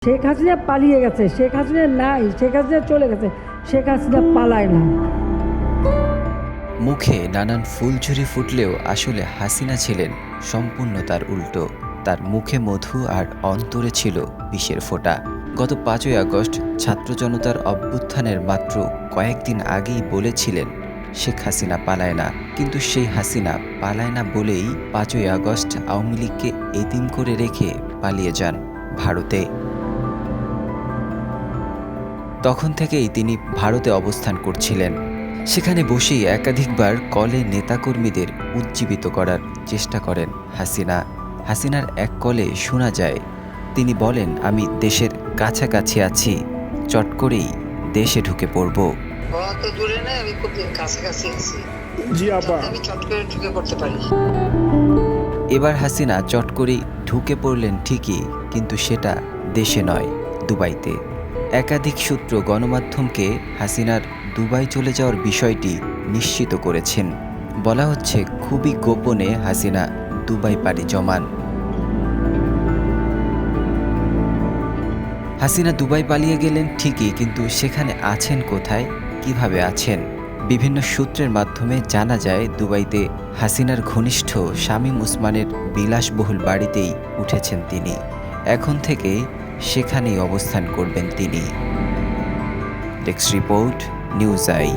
শেখ হাসিনা পালিয়ে গেছে, শেখ হাসিনা নাই, শেখ হাসিনা চলে গেছে, শেখ হাসিনা পালায় না। মুখে নানান ফুলঝুরি ফুটলেও আসলে হাসিনা ছিলেন সম্পূর্ণ তার উল্টো। তার মুখে মধু আর অন্তরে ছিল বিষের ফোঁটা। গত 5ই আগস্ট ছাত্র জনতার অভ্যুত্থানের মাত্র কয়েকদিন আগেই বলেছিলেন শেখ হাসিনা পালায় না, কিন্তু সেই হাসিনা পালায় না বলেই 5ই আগস্ট আওয়ামী লীগকে এতিম করে রেখে পালিয়ে যান ভারতে। তখন থেকেই তিনি ভারতে অবস্থান করছিলেন। সেখানে বসেই একাধিকবার কলে নেতাকর্মীদের উজ্জীবিত করার চেষ্টা করেন হাসিনা। হাসিনার এক কলে শোনা যায় তিনি বলেন, আমি দেশের কাছাকাছি আছি, চট করেই দেশে ঢুকে পড়ব। অত দূরে না, আমি খুব কাছাকাছি আছি। জি আপা, আমি চট করে ঢুকে পড়তে পারি। এবার হাসিনা চট করেই ঢুকে পড়লেন ঠিকই, কিন্তু সেটা দেশে নয়, দুবাইতে। একাধিক সূত্র গণমাধ্যমকে হাসিনার দুবাই চলে যাওয়ার বিষয়টি নিশ্চিত করেছেন। বলা হচ্ছে খুবই গোপনে হাসিনা দুবাই পাড়ি জমান। হাসিনা দুবাই পালিয়ে গেলেন ঠিকই, কিন্তু সেখানে আছেন কোথায়, কিভাবে আছেন? বিভিন্ন সূত্রের মাধ্যমে জানা যায় দুবাইতে হাসিনার ঘনিষ্ঠ শামীম ওসমানের বিলাসবহুল বাড়িতেই উঠেছেন তিনি। এখন থেকে সেখানেই অবস্থান করবেন তিনি। Desk report, news I.